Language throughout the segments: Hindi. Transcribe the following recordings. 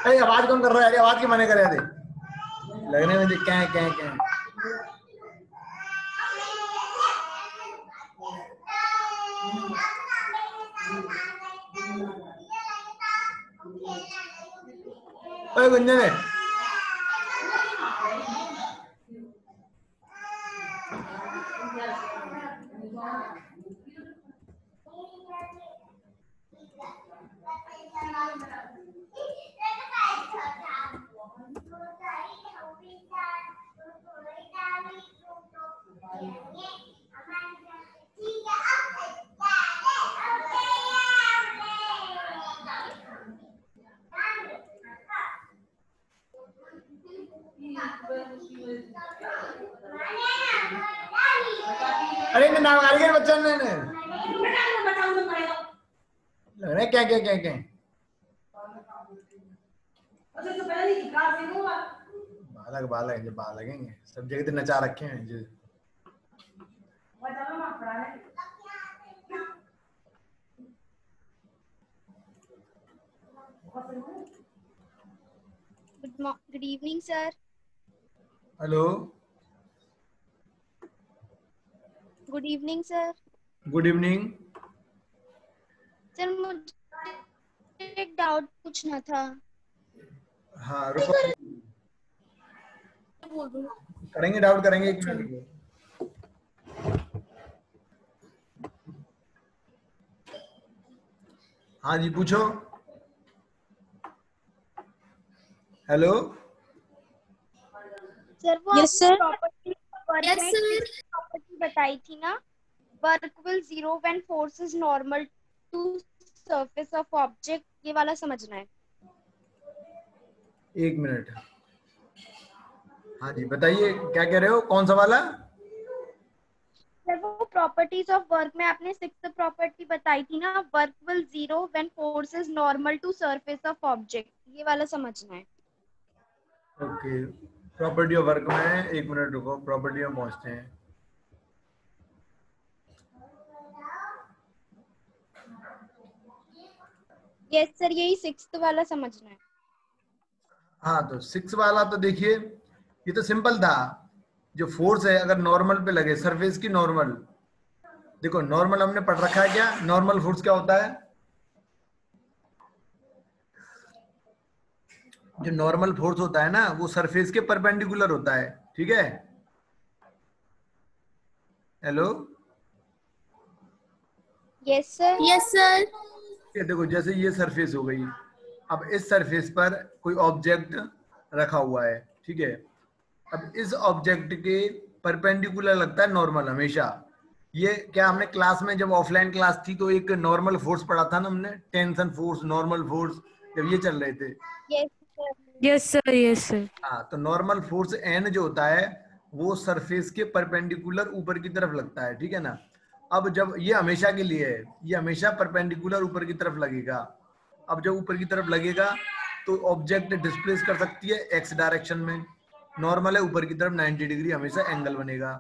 अरे आवाज कौन कर रहा है? अरे आवाज क्यों मना कर रहे थे? लगने में क्या क्या क्या ओए गुंजन है। अरे इन्हें नाम आ गया बच्चा ने लग रहा है क्या क्या क्या क्या बालक बालक जो बालक सब जगह तो नचा रखे हैं जो Good evening, sir. Hello Good evening, sir. Good evening. Sir मुझे एक डाउट पूछना था। हाँ रुको बोल दूँ। करेंगे, डाउट करेंगे, एक मिनट रुको। हाँ जी पूछो। हेलो सर वो Yes, sir. Property Yes, sir. Property बताई थी ना, work will zero when force is normal to surface of object, ये वाला समझना है। एक मिनट। हाँ जी बताइए क्या कह रहे हो, कौन सा वाला? सर वो प्रॉपर्टीज ऑफ वर्क में आपने सिक्स्थ प्रॉपर्टी बताई थी ना, work will zero when force is normal to surface of object, ये वाला समझना है। ओके प्रॉपर्टी ऑफ वर्क में, एक मिनट रुको, प्रॉपर्टी में पहुंचते हैं। यस सर, यही सिक्स्थ वाला समझना है। हाँ तो 6 वाला तो देखिए ये तो सिंपल था। जो फोर्स है अगर नॉर्मल पे लगे, सरफेस की नॉर्मल, देखो नॉर्मल हमने पढ़ रखा है क्या, नॉर्मल फोर्स क्या होता है? जो नॉर्मल फोर्स होता है ना वो सरफेस के परपेंडिकुलर होता है, ठीक है। Hello yes sir. Yes, sir. ये देखो जैसे ये सरफेस हो गई, अब इस सरफेस पर कोई ऑब्जेक्ट रखा हुआ है, ठीक है। अब इस ऑब्जेक्ट के परपेंडिकुलर लगता है नॉर्मल हमेशा। ये क्या हमने क्लास में जब ऑफलाइन क्लास थी तो एक नॉर्मल फोर्स पढ़ा था ना हमने, टेंशन फोर्स, नॉर्मल फोर्स, जब ये चल रहे थे। Yes sir. Yes, sir. Yes, sir. हाँ तो नॉर्मल फोर्स एन जो होता है वो सरफेस के परपेंडिकुलर ऊपर की तरफ लगता है, ठीक है ना। अब जब ये हमेशा के लिए है, ये हमेशा परपेंडिकुलर ऊपर की तरफ लगेगा। अब जब ऊपर की तरफ लगेगा तो ऑब्जेक्ट डिस्प्लेस कर सकती है एक्स डायरेक्शन में। नॉर्मल है ऊपर की तरफ 90 डिग्री हमेशा एंगल बनेगा।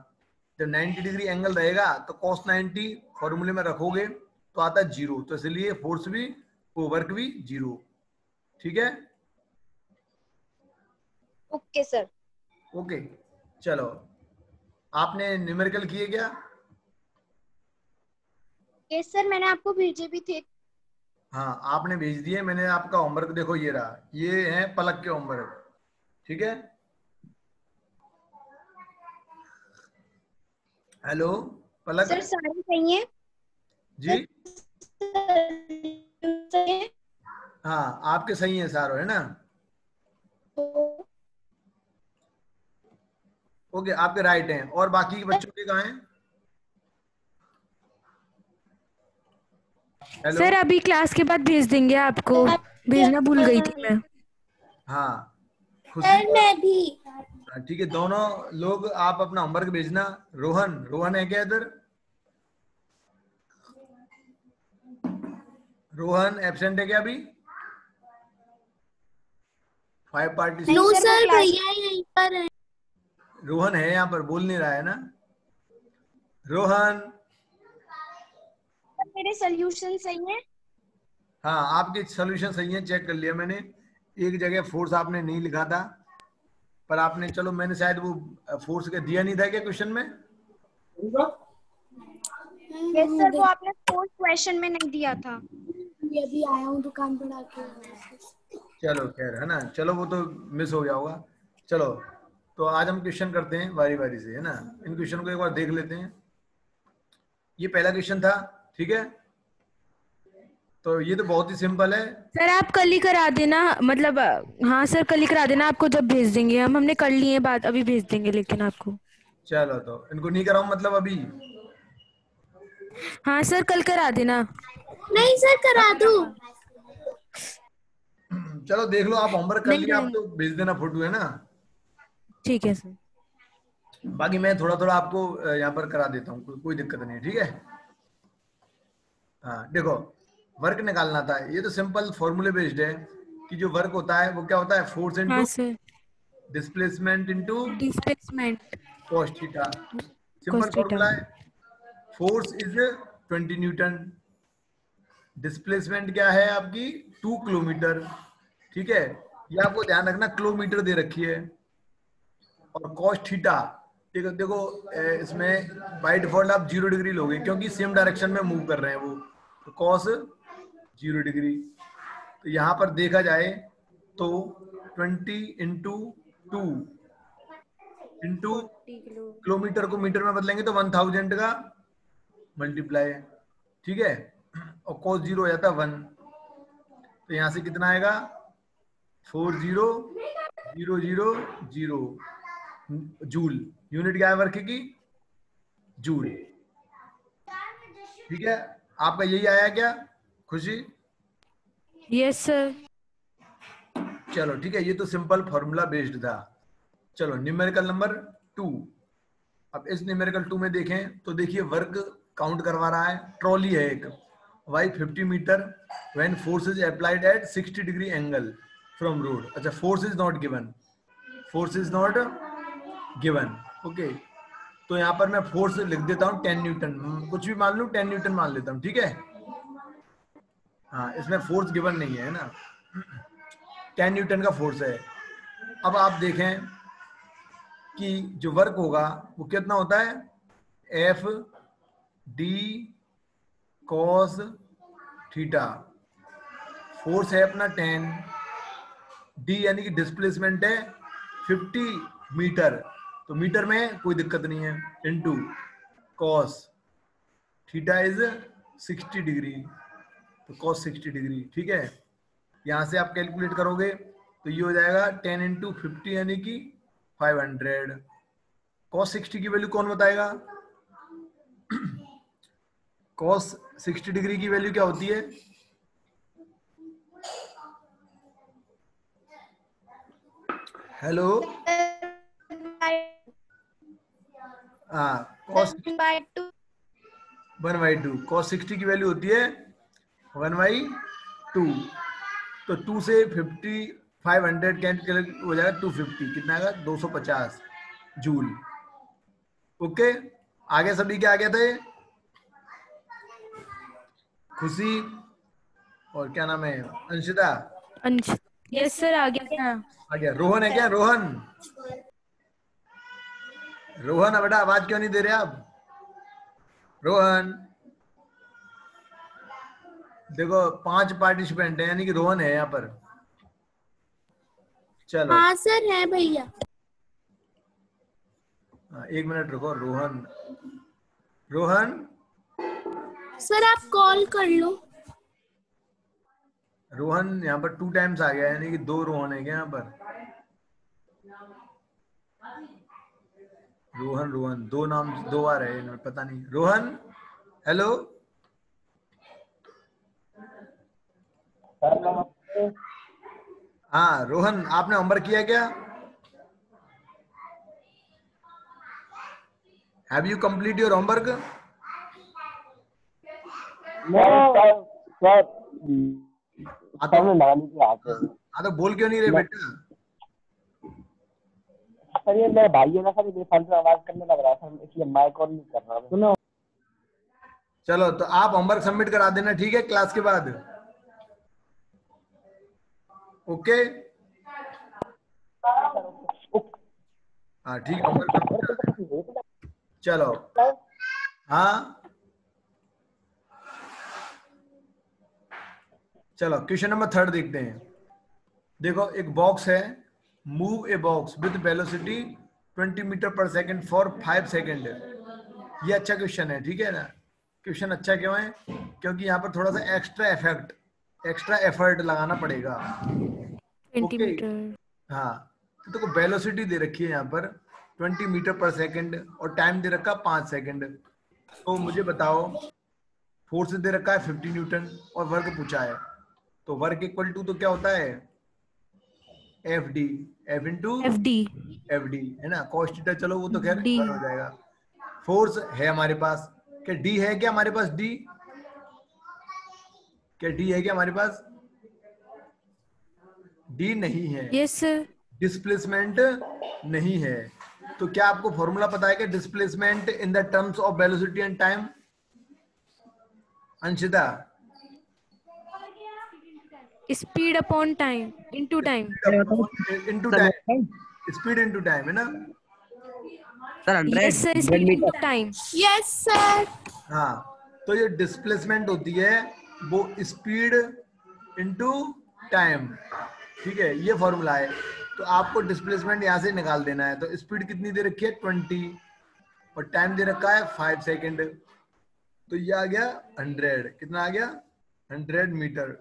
जब 90 डिग्री एंगल रहेगा तो cos 90 फॉर्मूले में रखोगे तो आता है जीरो, तो इसलिए फोर्स भी वो वर्क भी जीरो, ठीक है। Okay sir. ओके चलो, आपने न्यूमेरिकल किए क्या? यस सर, मैंने आपको भेजे भी थे। हाँ आपने भेज दिए, मैंने आपका होमवर्क देखो ये रहा, ये है पलक के होमवर्क, ठीक है। हेलो पलक सर सारे सही है जी। सर। हाँ आपके सही है सारो, है ना। ओके आपके राइट हैं, और बाकी के बच्चों के कहाँ हैं? हेलो सर अभी क्लास के बाद भेज देंगे आपको, भेजना भूल गई थी मैं। हाँ खुशी सर मैं भी। ठीक है, दोनों लोग आप अपना होमवर्क भेजना। रोहन, रोहन है क्या इधर? रोहन एब्सेंट है क्या अभी? 5 पार्टी। नो सर, भैया यहीं पर है। रोहन है यहाँ पर, बोल नहीं रहा है ना रोहन। मेरे सॉल्यूशन सही है। हाँ, आपके सॉल्यूशन सही है, चेक कर लिया मैंने। एक जगह फोर्स आपने नहीं लिखा था, पर आपने, चलो मैंने शायद वो फोर्स का दिया नहीं था क्या क्वेश्चन में? यस सर, वो आपने फोर्थ क्वेश्चन में नहीं दिया था। ये अभी आया हूँ दुकान पर आके। चलो खैर, है ना, चलो वो तो मिस हो गया होगा। चलो तो आज हम क्वेश्चन करते हैं बारी बारी से, है ना। इन क्वेश्चन को एक बार देख लेते हैं। ये पहला क्वेश्चन था, ठीक है। तो ये तो बहुत ही सिंपल है। सर आप कल ही करा देना, मतलब हाँ सर कल ही करा देना, आपको जब भेज देंगे हम, हमने कर लिए बात, अभी भेज देंगे लेकिन आपको। चलो तो इनको नहीं कराऊं मतलब अभी? हाँ सर कल करा देना। नहीं सर करा दो। चलो देख लो, आप होमवर्क कर नहीं लिया, आप नहीं, तो भेज देना फोटो, है ना। ठीक है सर। बाकी मैं थोड़ा थोड़ा आपको यहाँ पर करा देता हूँ, कोई दिक्कत नहीं है, ठीक है। हाँ देखो, वर्क निकालना था, ये तो सिंपल फॉर्मूले बेस्ड है कि जो वर्क होता है वो क्या होता है, फोर्स हाँ into sir, displacement into displacement cos theta. Simple cos theta. Formula है। फोर्स इज 20 न्यूटन, डिस्प्लेसमेंट क्या है आपकी 2 किलोमीटर, ठीक है। ये आपको ध्यान रखना, किलोमीटर दे रखी है। और कॉस थीटा, देखो देखो इसमें बाय डिफॉल्ट आप 0 डिग्री लोगे क्योंकि सेम डायरेक्शन में मूव कर रहे हैं वो, तो कॉस 0 डिग्री। तो यहाँ पर देखा जाए तो 20 इंटू 2 इंटू 40 किलो। किलोमीटर को मीटर में बदलेंगे तो 1000 का मल्टीप्लाई, ठीक है। और cos 0 हो जाता है 1, तो यहाँ से कितना आएगा 40,000 जूल। यूनिट क्या है वर्क की? जूल, ठीक है। आपका यही आया क्या खुशी? Yes sir. चलो ठीक है, ये तो सिंपल फॉर्मूला बेस्ड था। चलो न्यूमेरिकल नंबर 2। अब इस न्यूमेरिकल 2 में देखें तो देखिए वर्क काउंट करवा रहा है, ट्रॉली है एक, वाई 50 metre when force is applied at 60 degree angle from road. अच्छा, force is not given, force is not given, okay. तो यहाँ पर मैं फोर्स लिख देता हूँ 10 न्यूटन, कुछ भी मान लूँ 10 न्यूटन मान लेता हूँ, ठीक है। हाँ, इसमें फोर्स गिवन नहीं है ना, 10 न्यूटन का फोर्स है। अब आप देखें कि जो वर्क होगा वो कितना होता है, F D cos theta. Force है अपना 10, डी यानी कि डिस्प्लेसमेंट है 50 मीटर, तो मीटर में कोई दिक्कत नहीं है, into cos theta is 60 degree, तो कॉस 60 डिग्री, ठीक है। यहां से आप कैलकुलेट करोगे तो ये हो जाएगा 10 इंटू 50 यानी कि 500। कॉस 60 की वैल्यू कौन बताएगा? कॉस 60 डिग्री की वैल्यू क्या होती है? हेलो, हाँ, कॉस 1/2, कॉस 60 की वैल्यू होती है 1/2। तो 2 से 50 500 कैंसिल हो जाएगा, 250 कितना आएगा 250 जूल, ओके। आगे सभी क्या आ गया था ये? खुशी और क्या नाम है, अंशिता अंश, यस सर आ गया क्या? आ गया। रोहन है क्या? रोहन, रोहन बेटा आवाज क्यों नहीं दे रहे आप? रोहन, देखो 5 पार्टिसिपेंट है यानी कि रोहन है यहाँ पर। चलो हाँ सर है भैया। 1 मिनट रुको। रोहन, रोहन, सर आप कॉल कर लो। रोहन यहाँ पर 2 टाइम्स आ गया, यानी कि 2 रोहन है क्या यहाँ पर? रोहन, रोहन 2 नाम 2 बार है इनमें, पता नहीं। रोहन, हेलो, हाँ रोहन, आपने होमवर्क किया क्या? Have you complete your homework? हाँ तो बोल क्यों नहीं रहे बेटा? सर ये मेरा भाई है ना सर, ये फालतू आवाज करने लग रहा है सर, इसलिए माइक ऑन नहीं कर रहा मैं। सुनो, चलो तो आप होमवर्क सबमिट करा देना, ठीक है, क्लास के बाद। ओके हाँ ठीक है। चलो हाँ चलो क्वेश्चन नंबर 3 देखते हैं। देखो एक बॉक्स है, move a box with velocity 20 meter per second for 5 second. ये अच्छा क्वेश्चन है, ठीक है ना। क्वेश्चन अच्छा क्यों है? क्योंकि यहाँ पर थोड़ा सा एक्स्ट्रा एफर्ट लगाना पड़ेगा। 20 ओके मीटर। हाँ, तो देखो वेलोसिटी दे रखी है यहाँ पर 20 मीटर पर सेकंड और टाइम दे रखा 5 सेकंड। तो मुझे बताओ, फोर्स दे रखा है 50 न्यूटन और वर्क पूछा है, तो वर्क इक्वल टू तो क्या होता है F D, F into FD F D, है ना। कॉस थीटा चलो वो तो खैर D। हो जाएगा। फोर्स है हमारे पास, क्या डी है क्या हमारे पास? डी क्या डी है क्या हमारे पास? डी नहीं है। Yes sir. डिस्प्लेसमेंट नहीं है। तो क्या आपको फॉर्मूला पता है कि displacement in the terms of velocity and time? Anshita speed upon time into time. Into time, speed into time, है ना। Sir yes sir, 100 speed into meter. Time. Yes sir. हाँ, तो ये डिस्प्लेसमेंट होती है वो स्पीड इनटू टाइम, ठीक है, ये फॉर्मूला है। तो आपको डिस्प्लेसमेंट यहाँ से निकाल देना है। तो स्पीड कितनी दे रखी है 20 और टाइम दे रखा है 5 सेकंड। तो ये आ गया 100। कितना आ गया? 100 मीटर।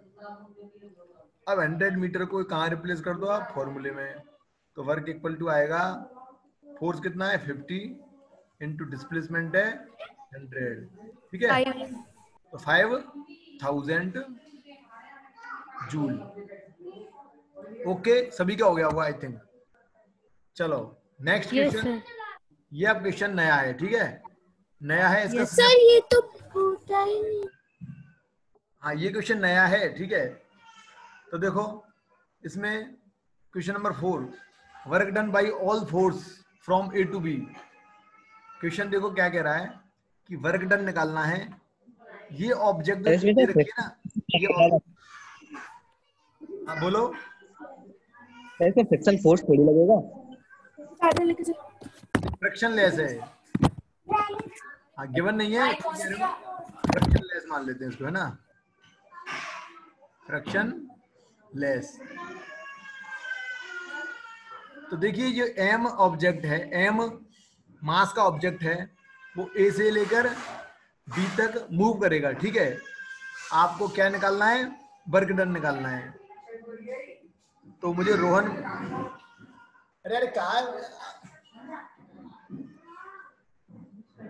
अब 100 मीटर को कहाँ रिप्लेस कर दो आप? फॉर्मूले में। तो वर्क इक्वल टू आएगा, फोर्स कितना है 50 इंटू डिस्प्लेसमेंट है 100, ठीक है। 5। तो 5000 जूल। ओके, सभी का हो गया होगा आई थिंक। चलो नेक्स्ट यस क्वेश्चन। सर। ये अब क्वेश्चन नया है, ठीक है, नया है इसका। सर ये तो होता ही नहीं। हाँ ये क्वेश्चन नया है, ठीक है। तो देखो इसमें question number 4, work done by all force from A to B. Question देखो क्या कह रहा है कि वर्क डन निकालना है। ये ऑब्जेक्ट दे रखी है ना, ये हाँ बोलो। ऐसे फ्रिक्शन फोर्स थोड़ी लगेगा। फ्रिक्शन लेस है, हाँ गिवन नहीं है, फ्रिक्शन लेस मान लेते हैं इसको, है ना, फ्रिक्शन लेस। तो देखिए ये एम ऑब्जेक्ट है, एम मास का ऑब्जेक्ट है, वो ए से लेकर बी तक मूव करेगा, ठीक है। आपको क्या निकालना है? वर्क डन निकालना है। तो मुझे रोहन, अरे अरे कहा,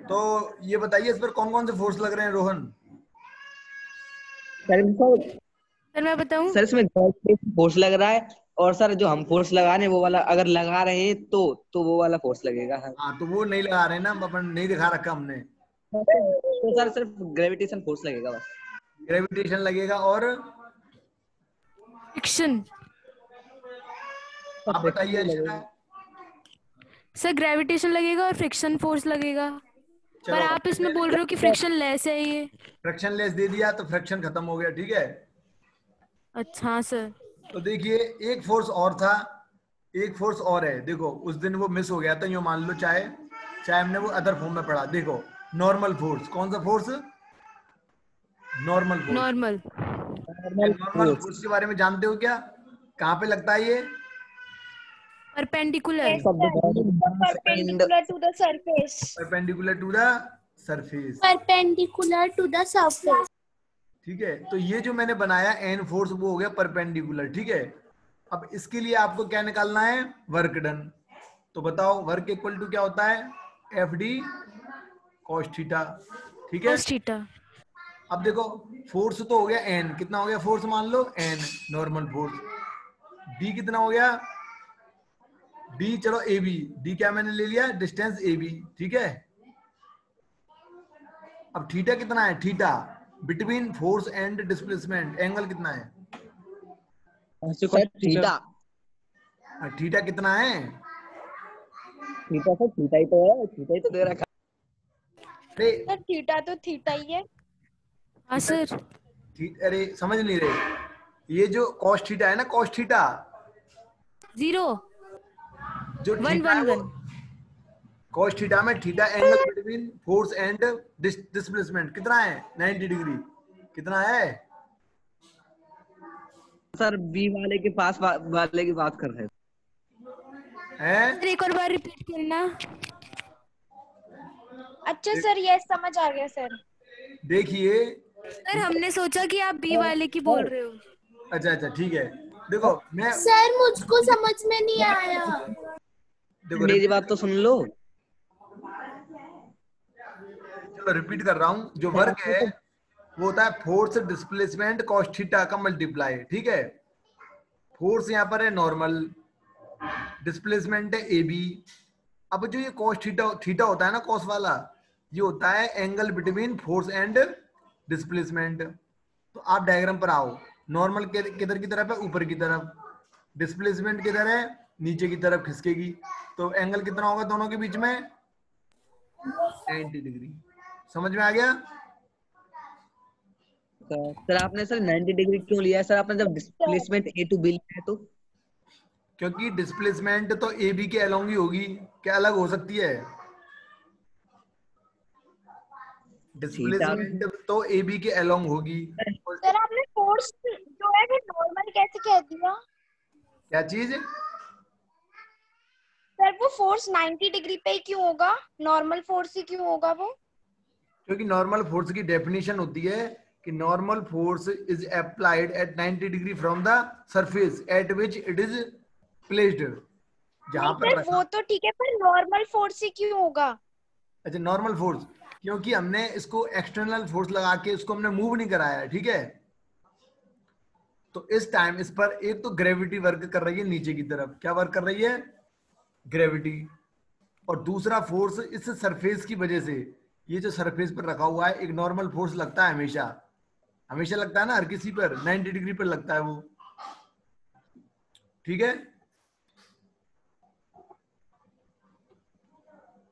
तो ये बताइए इस पर कौन कौन से फोर्स लग रहे हैं रोहन? सर मैं बताऊं? सर इसमें फोर्स लग रहा है, और सर जो हम फोर्स लगा रहे हैं वो वाला अगर लगा रहे हैं तो वो वाला फोर्स लगेगा। हाँ तो वो नहीं लगा रहे ना, अपन नहीं दिखा रखा हमने। तो सर सिर्फ ग्रेविटेशन फोर्स लगेगा बस। ग्रेविटेशन लगेगा और फ्रिक्शन। आप बताइए अर्शिता। सर ग्रेविटेशन लगेगा और फ्रिक्शन फोर्स लगेगा। पर आप इसमें बोल रहे हो कि फ्रिक्शन लेस है ये। फ्रिक्शन लेस दे दिया तो फ्रिक्शन खत्म हो गया, ठीक है। अच्छा सर। तो देखिए एक फोर्स और था, एक फोर्स और है। देखो उस दिन वो मिस हो गया था, यूं मान लो, चाहे हमने वो अदर फॉर्म में पढ़ा। देखो नॉर्मल फोर्स, कौन सा force? Normal force. Normal force के बारे में जानते हो क्या? कहाँ पे लगता है ये? Perpendicular. Perpendicular to the surface. Perpendicular to the surface. Perpendicular to the surface. ठीक है, तो ये जो मैंने बनाया एन फोर्स वो हो गया परपेंडिकुलर, ठीक है। अब इसके लिए आपको क्या निकालना है? Work done. तो बताओ वर्क इक्वल टू क्या होता है? एफ डी कॉस थीटा, ठीक है। Cos theta. अब देखो फोर्स तो हो गया एन, कितना हो गया फोर्स? मान लो एन नॉर्मल फोर्स। डी कितना हो गया? डी चलो ए बी, डी क्या मैंने ले लिया? डिस्टेंस ए बी, ठीक है। अब थीटा कितना है? Theta between force and displacement angle कितना है? थीटा। थीटा कितना है? थीटा सर थीटा ही तो है, थीटा ही तो दे रखा। अरे सर थीटा तो थीटा ही है। हाँ सर। अरे समझ नहीं रहे। ये जो cos थीटा है ना, cos थीटा, 0 जो 1 थीटा है 1 वो 1 cos थीटा में theta angle between force and displacement कितना है? 90 डिग्री। कितना है? सर बी वाले के पास वाले की बात कर रहे हैं। हैं? सर एक और बार रिपीट करना। अच्छा सर, ये समझ आ गया सर। देखिए, सर हमने सोचा कि आप बी वाले की बोल रहे हो। अच्छा अच्छा ठीक है। देखो मैं, सर मुझको समझ में नहीं आया। देखो मेरी बात तो सुन लो। चलो रिपीट कर रहा हूँ। जो सर वर्क आपने है तो वो होता है फोर्स डिस्प्लेसमेंट cos थीटा का मल्टीप्लाई, ठीक है। फोर्स यहाँ पर है नॉर्मल, डिस्प्लेसमेंट है ए बी। अब जो ये cos थीटा थीटा होता है ना, cos वाला, ये होता है angle between force and displacement. तो आप डायग्राम पर आओ। नॉर्मल किधर की तरफ है? ऊपर की तरफ। डिस्प्लेसमेंट किधर है? नीचे की तरफ खिसकेगी। तो एंगल कितना होगा दोनों के बीच में? 90 डिग्री। समझ में आ गया? सर आपने सर 90 डिग्री क्यों लिया है सर? आपने जब डिस्प्लेसमेंट ए टू बी लिया है तो क्योंकि डिस्प्लेसमेंट तो ए बी के अलोंग ही होगी, क्या अलग हो सकती है? थीटा। डिस्प्लेसमेंट तो ए बी के अलोंग होगी। सर आपने फोर्स जो है वो नॉर्मल कैसे कह दिया? क्या चीज? सर वो फोर्स 90 डिग्री पे ही क्यों होगा? नॉर्मल फोर्स ही क्यों होगा वो? क्योंकि नॉर्मल फोर्स की डेफिनेशन होती है कि normal force is applied eight 90 degree from the surface at which it is placed. जहां नहीं पर सर, रखा। वो तो ठीक है, पर नॉर्मल फोर्स ही क्यों होगा? अच्छा, नॉर्मल फोर्स क्योंकि हमने इसको एक्सटर्नल फोर्स लगा के इसको हमने मूव नहीं कराया है, ठीक है। तो इस टाइम इस पर एक तो ग्रेविटी वर्क कर रही है नीचे की तरफ। क्या वर्क कर रही है? ग्रेविटी। और दूसरा फोर्स इस सरफेस की वजह से, ये जो सरफेस पर रखा हुआ है, एक नॉर्मल फोर्स लगता है हमेशा। हमेशा लगता है ना, हर किसी पर 90 डिग्री पर लगता है वो, ठीक है।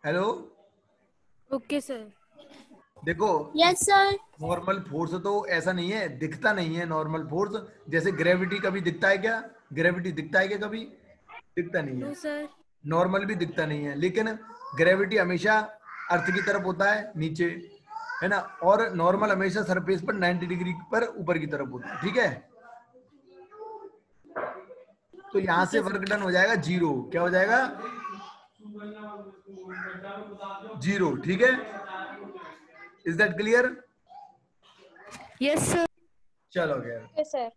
Hello, okay sir. देखो यस सर। नॉर्मल फोर्स तो ऐसा नहीं है, दिखता नहीं है नॉर्मल फोर्स। जैसे ग्रेविटी कभी दिखता है क्या? ग्रेविटी दिखता है क्या कभी? दिखता नहीं है। No sir. नॉर्मल भी दिखता नहीं है, लेकिन ग्रेविटी हमेशा अर्थ की तरफ होता है, नीचे, है ना। और नॉर्मल हमेशा सरफेस पर 90 डिग्री पर ऊपर की तरफ होता है, ठीक है। तो यहां से वर्क डन हो जाएगा 0। क्या हो जाएगा? 0, ठीक है। Is that clear? Yes sir. चलो गया। Okay sir.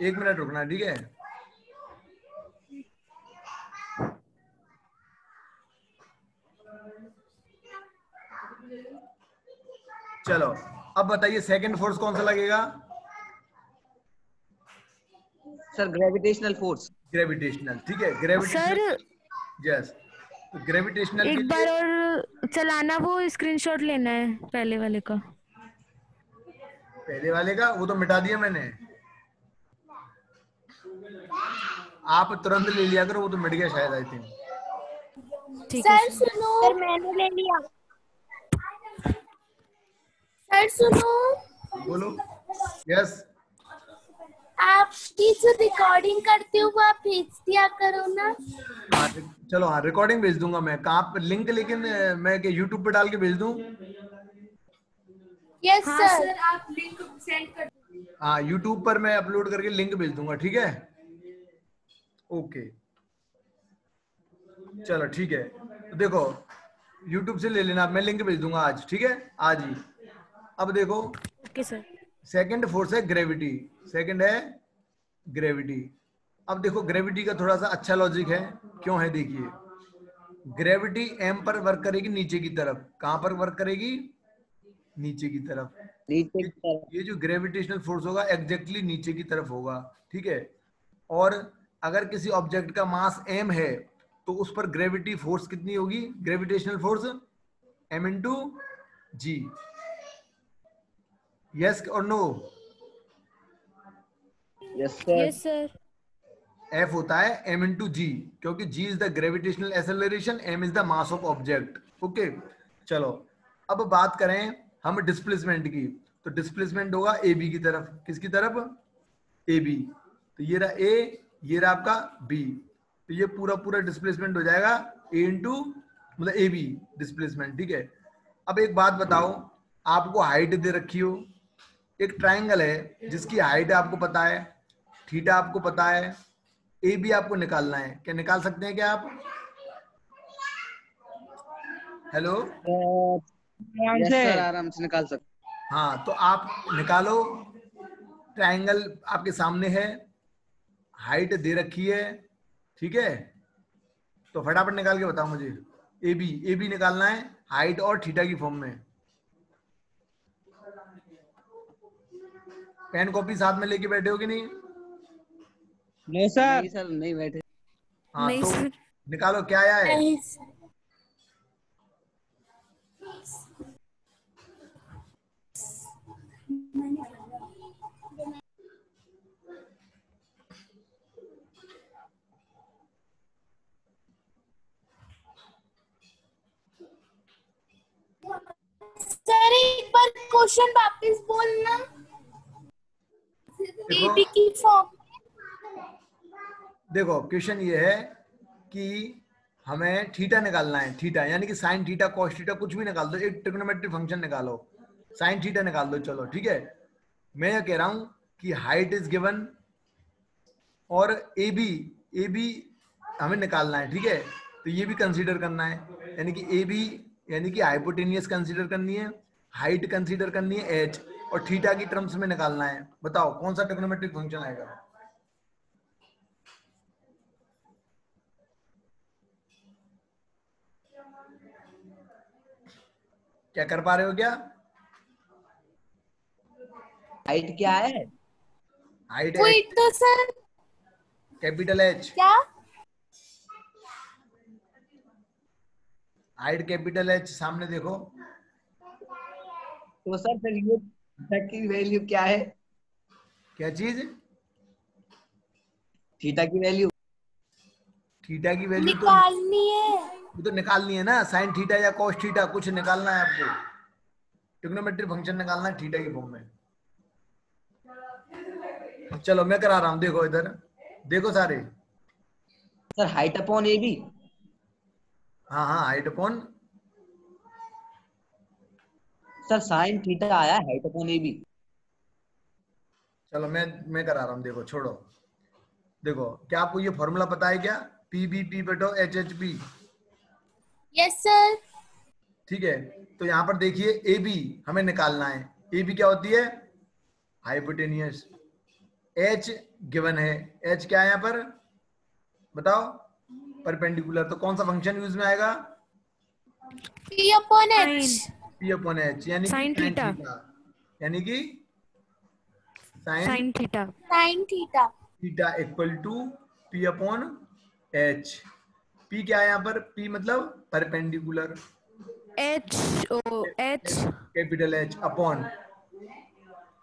एक मिनट रुकना, ठीक है। चलो अब बताइए सेकंड फोर्स कौन सा लगेगा? Sir gravitational force. ग्रेविटेशनल, ठीक है। Gravitational, sir yes. तो ग्रेविटेशनल के एक लिए बार और चलाना, वो स्क्रीनशॉट लेना है पहले वाले का। पहले वाले का वो तो मिटा दिया मैंने। आप तुरंत ले लिया करो, वो तो मिट गया शायद, आई थिंक। ठीक है सर सर। सुनो। सर मैंने ले लिया। सर सुनो। बोलो। यस। आपकी जो रिकॉर्डिंग करते हो वो आप भेज दिया करो ना। हाँ, चलो हाँ, रिकॉर्डिंग भेज दूंगा मैं। कहाँ पर लिंक? लेकिन मैं यूट्यूब पे डाल के भेज दूं? यस हाँ सर। सर। आप लिंक सेंड कर। हाँ, यूट्यूब पर मैं अपलोड करके लिंक भेज दूंगा, ठीक है। ओके, चलो ठीक है। तो देखो यूट्यूब से ले लेना, मैं लिंक भेज दूंगा आज, ठीक है, आज ही। अब देखो ओके सर। सेकंड फोर्स है ग्रेविटी। सेकंड है ग्रेविटी। अब देखो ग्रेविटी का थोड़ा सा अच्छा लॉजिक है। क्यों है? देखिए, ग्रेविटी एम पर वर्क करेगी नीचे की तरफ। कहां पर वर्क करेगी? नीचे की तरफ। नीचे ये की तरफ। ये जो ग्रेविटेशनल फोर्स होगा एग्जैक्टली नीचे की तरफ होगा, ठीक है। और अगर किसी ऑब्जेक्ट का मास m है तो उस पर ग्रेविटी फोर्स कितनी होगी? Gravitational force m into g. Yes और no? Yes sir. Yes sir. F होता है m इंटू जी, क्योंकि g is the gravitational acceleration, m is the mass of object. Okay, चलो अब बात करें हम डिस्प्लेसमेंट की, तो डिस्प्लेसमेंट होगा ए बी की तरफ। किसकी तरफ? A B. तो ये रहा ए, ये रहा आपका बी, तो ये पूरा पूरा डिस्प्लेसमेंट हो जाएगा ए इंटू मतलब ए बी डिस्प्लेसमेंट। ठीक है, अब एक बात बताओ, आपको हाइट दे रखी हो, एक ट्राइंगल है जिसकी हाइट आपको पता है, थीटा आपको पता है, ए बी आपको निकालना है। क्या निकाल सकते हैं क्या आप? हेलो, यस सर, आराम से निकाल सकते। हाँ तो आप निकालो। ट्राइंगल आपके सामने है, हाइट दे रखी है, ठीक है, तो फटाफट निकाल के बताओ मुझे। ए बी निकालना है हाइट और थीटा की फॉर्म में। पेन कॉपी साथ में लेके बैठे हो कि नहीं? नहीं सर, नहीं सर, नहीं बैठे। हाँ नहीं तो सर। निकालो क्या आया है। नहीं सर। सर एक बार क्वेश्चन वापस बोलना। देखो एबी की फॉर्म। देखो क्वेश्चन ये है कि हमें थीटा निकालना है, थीटा यानी कि साइन थीटा कॉस थीटा कुछ भी निकाल दो, एक ट्रिग्नोमेट्रिक फंक्शन निकालो, साइन थीटा निकाल दो। चलो ठीक है, मैं ये कह रहा हूं कि हाइट इज गिवन और ए बी हमें निकालना है। ठीक है, तो ये भी कंसीडर करना है, यानी कि ए बी यानी कि हाइपोटेनियस कंसीडर करनी है, हाइट कंसीडर करनी है एच, और थीटा की टर्म्स में निकालना है। बताओ कौन सा ट्रिग्नोमेट्रिक फंक्शन आएगा? क्या कर पा रहे हो क्या? हाइट क्या है? हाइट वही एच, तो सर। कैपिटल एच, क्या? हाइट कैपिटल एच, सामने देखो। तो सर फिर ये थीटा की वैल्यू क्या है? क्या चीज? थीटा की वैल्यू? थीटा की वैल्यू तो निकालनी है। वो तो निकालनी है ना, साइन थीटा या कॉस थीटा कुछ निकालना है आपको, ट्रिग्नोमेट्रिक फंक्शन निकालना है थीटा की फॉर्म में। चलो मैं करा रहा हूं, देखो इधर देखो सारे। Sir height upon A B. हाँ हाँ, height upon, sir sine theta आया, हाइट अपॉन ए बी। चलो मैं करा रहा हूँ, देखो छोड़ो। देखो क्या आपको ये फॉर्मूला पता है क्या? पी बी पी बटो H H P. Yes sir. ठीक है, तो यहाँ पर देखिए ए बी हमें निकालना है। ए बी क्या होती है? हाइपोटेनियस। एच गिवन है, एच क्या है यहाँ पर बताओ? परपेंडिकुलर। तो कौन सा फंक्शन यूज में आएगा? P upon H. P upon H, यानी कि साइन साइन थीटा। थीटा, यानी कि sine sine theta. Sine theta. Theta equal to P upon H. पी क्या है यहाँ पर? पी मतलब perpendicular, H O H capital H upon,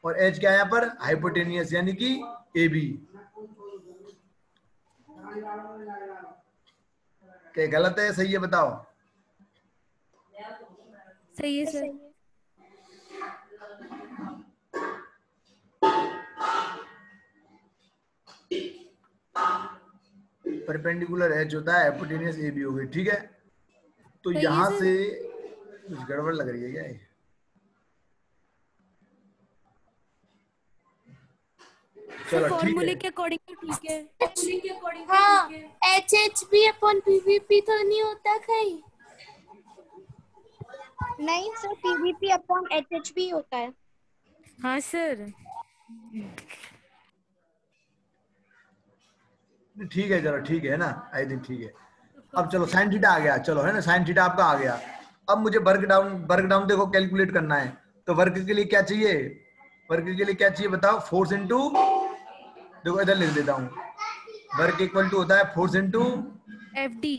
और एच क्या है यहाँ पर? हाइपोटेनियस यानी कि ए बी। क्या गलत है सही है बताओ? सही है सर। परपेंडिकुलर एच होता है, हाइपोटेनियस ए बी हो गई। ठीक है, तो सही है यहां सर। से कुछ गड़बड़ लग रही है क्या? चलो ठीक है, फॉर्मूले के अकॉर्डिंग तो ठीक है। हाँ, H H B upon PVP तो नहीं होता कहीं? नहीं सर, पीवीपी अपॉन एचएचबी होता है। हाँ सर। ठीक है, चलो ठीक है ना, आई थिंक ठीक है। अब चलो साइन थीटा आ गया, चलो है ना, साइन थीटा आपका आ गया। अब मुझे वर्क डाउन देखो कैलकुलेट करना है। तो वर्क के लिए क्या चाहिए? वर्क के लिए क्या चाहिए बताओ? फोर्स इंटू, देखो इधर लिख देता हूँ, वर्क इक्वल टू होता है force into F D.